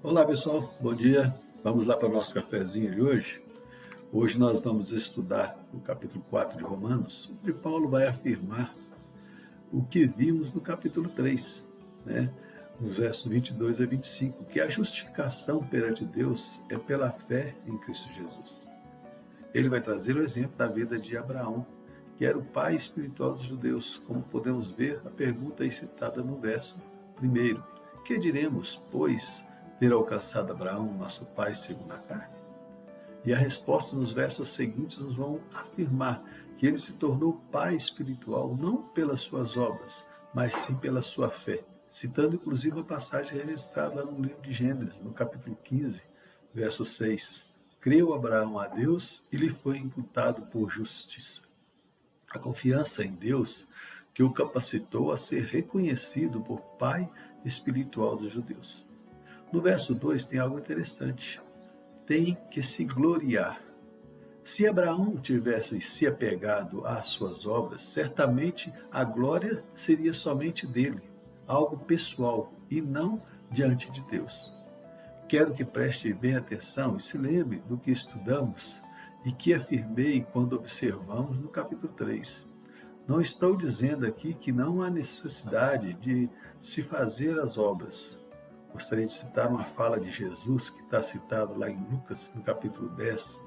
Olá pessoal, bom dia. Vamos lá para o nosso cafezinho de hoje. Hoje nós vamos estudar o capítulo 4 de Romanos, onde Paulo vai afirmar o que vimos no capítulo 3, né? Nos versos 22 a 25, que a justificação perante Deus é pela fé em Cristo Jesus. Ele vai trazer o exemplo da vida de Abraão, que era o pai espiritual dos judeus, como podemos ver a pergunta aí citada no verso 1. Que diremos, pois, ter alcançado Abraão, nosso pai, segundo a carne? E a resposta nos versos seguintes nos vão afirmar que ele se tornou pai espiritual não pelas suas obras, mas sim pela sua fé, citando inclusive a passagem registrada lá no livro de Gênesis, no capítulo 15, verso 6. Creu Abraão a Deus e lhe foi imputado por justiça. A confiança em Deus que o capacitou a ser reconhecido por pai espiritual dos judeus. No verso 2 tem algo interessante. Tem que se gloriar. Se Abraão tivesse se apegado às suas obras, certamente a glória seria somente dele, algo pessoal e não diante de Deus. Quero que preste bem atenção e se lembre do que estudamos e que afirmei quando observamos no capítulo 3. Não estou dizendo aqui que não há necessidade de se fazer as obras. Gostaria de citar uma fala de Jesus que está citada lá em Lucas, no capítulo 10,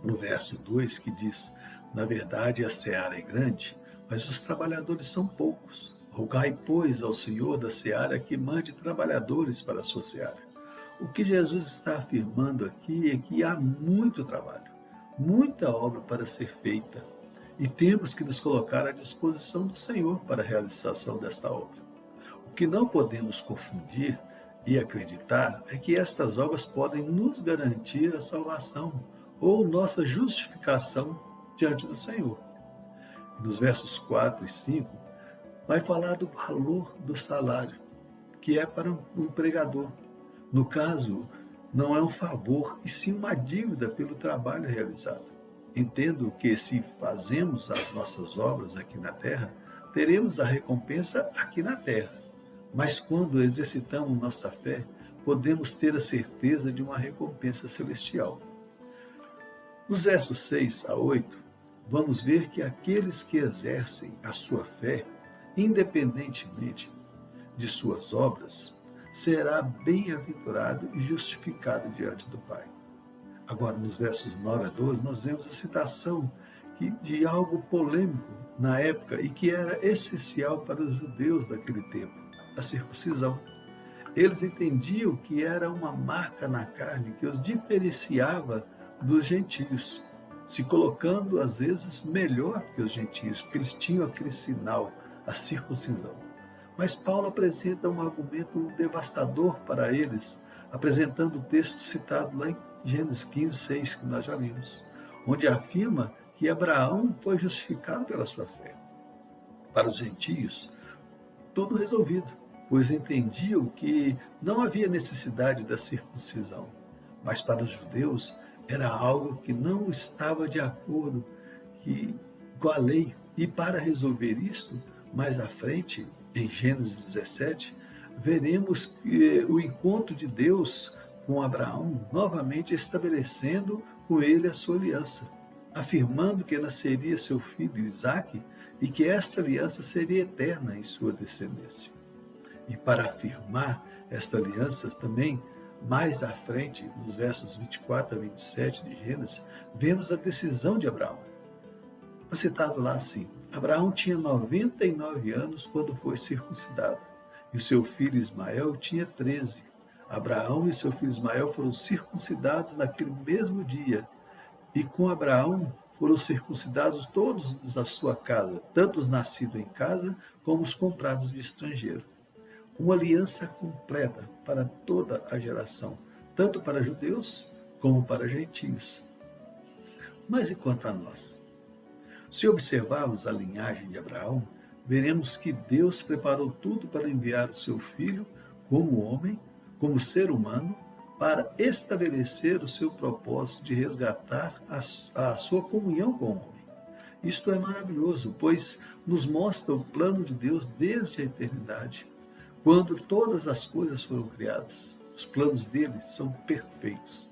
no verso 2, que diz: na verdade a seara é grande, mas os trabalhadores são poucos. Rogai, pois, ao Senhor da seara que mande trabalhadores para a sua seara. O que Jesus está afirmando aqui é que há muito trabalho, muita obra para ser feita, e temos que nos colocar à disposição do Senhor para a realização desta obra. O que não podemos confundir e acreditar é que estas obras podem nos garantir a salvação ou nossa justificação diante do Senhor. E nos versos 4 e 5, vai falar do valor do salário, que é para o empregador. No caso, não é um favor, e sim uma dívida pelo trabalho realizado. Entendo que se fazemos as nossas obras aqui na terra, teremos a recompensa aqui na terra. Mas quando exercitamos nossa fé, podemos ter a certeza de uma recompensa celestial. Nos versos 6 a 8, vamos ver que aqueles que exercem a sua fé, independentemente de suas obras, será bem-aventurado e justificado diante do Pai. Agora, nos versos 9 a 12, nós vemos a citação de algo polêmico na época e que era essencial para os judeus daquele tempo, a circuncisão. Eles entendiam que era uma marca na carne que os diferenciava dos gentios, se colocando às vezes melhor que os gentios, porque eles tinham aquele sinal, a circuncisão. Mas Paulo apresenta um argumento devastador para eles, apresentando o texto citado lá em Gênesis 15, 6, que nós já lemos, onde afirma que Abraão foi justificado pela sua fé. Para os gentios, tudo resolvido, pois entendiam que não havia necessidade da circuncisão, mas para os judeus era algo que não estava de acordo com a lei. E para resolver isto, mais à frente, em Gênesis 17, veremos o encontro de Deus com Abraão, novamente estabelecendo com ele a sua aliança, afirmando que nasceria seu filho Isaque e que esta aliança seria eterna em sua descendência. E para afirmar esta aliança também, mais à frente, nos versos 24 a 27 de Gênesis, vemos a decisão de Abraão. Está citado lá assim: Abraão tinha 99 anos quando foi circuncidado, e o seu filho Ismael tinha 13. Abraão e seu filho Ismael foram circuncidados naquele mesmo dia, e com Abraão foram circuncidados todos da sua casa, tanto os nascidos em casa como os comprados de estrangeiro. Uma aliança completa para toda a geração, tanto para judeus como para gentios. Mas e quanto a nós? Se observarmos a linhagem de Abraão, veremos que Deus preparou tudo para enviar o seu filho como homem, como ser humano, para estabelecer o seu propósito de resgatar a sua comunhão com o homem. Isto é maravilhoso, pois nos mostra o plano de Deus desde a eternidade, quando todas as coisas foram criadas. Os planos dele são perfeitos.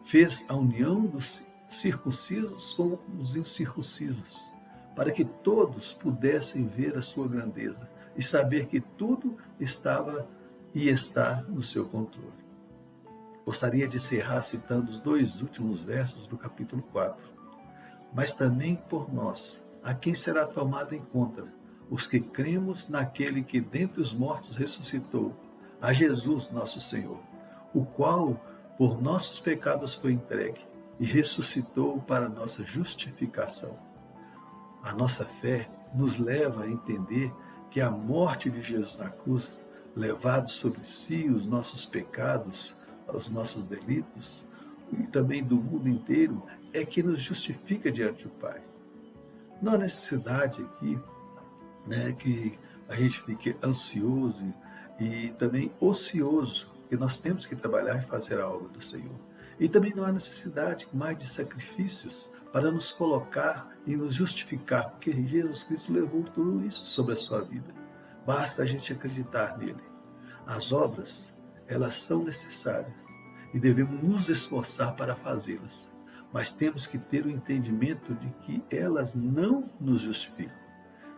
Fez a união dos circuncisos com os incircuncisos, para que todos pudessem ver a sua grandeza e saber que tudo estava e está no seu controle. Gostaria de encerrar citando os 2 últimos versos do capítulo 4. Mas também por nós, a quem será tomado em conta, os que cremos naquele que dentre os mortos ressuscitou, a Jesus nosso Senhor, o qual por nossos pecados foi entregue e ressuscitou para nossa justificação. A nossa fé nos leva a entender que a morte de Jesus na cruz, levado sobre si os nossos pecados, os nossos delitos, e também do mundo inteiro, é que nos justifica diante do Pai. Não há necessidade aqui, que a gente fique ansioso e também ocioso, que nós temos que trabalhar e fazer a obra do Senhor. E também não há necessidade mais de sacrifícios para nos colocar e nos justificar, porque Jesus Cristo levou tudo isso sobre a sua vida. Basta a gente acreditar nele. As obras, elas são necessárias e devemos nos esforçar para fazê-las, mas temos que ter o entendimento de que elas não nos justificam.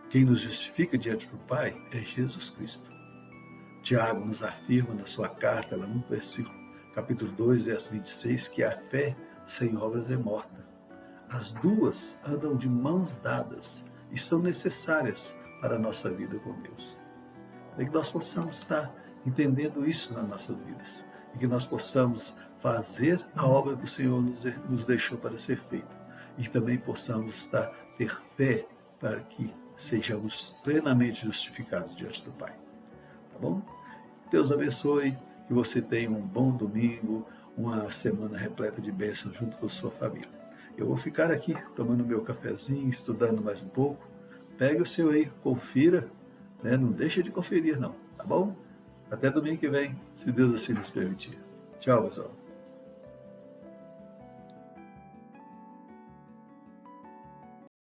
Quem nos justifica diante do Pai é Jesus Cristo. Tiago nos afirma na sua carta, lá no capítulo 2, verso 26, que a fé sem obras é morta. As duas andam de mãos dadas e são necessárias para a nossa vida com Deus. É que nós possamos estar entendendo isso nas nossas vidas e que nós possamos fazer a obra que o Senhor nos deixou para ser feita e também possamos ter fé para que sejamos plenamente justificados diante do Pai. Tá bom? Deus abençoe, que você tenha um bom domingo, uma semana repleta de bênçãos junto com a sua família. Eu vou ficar aqui tomando meu cafezinho, estudando mais um pouco. Pegue o seu aí, confira, não deixa de conferir não, tá bom? Até domingo que vem, se Deus assim nos permitir. Tchau, pessoal.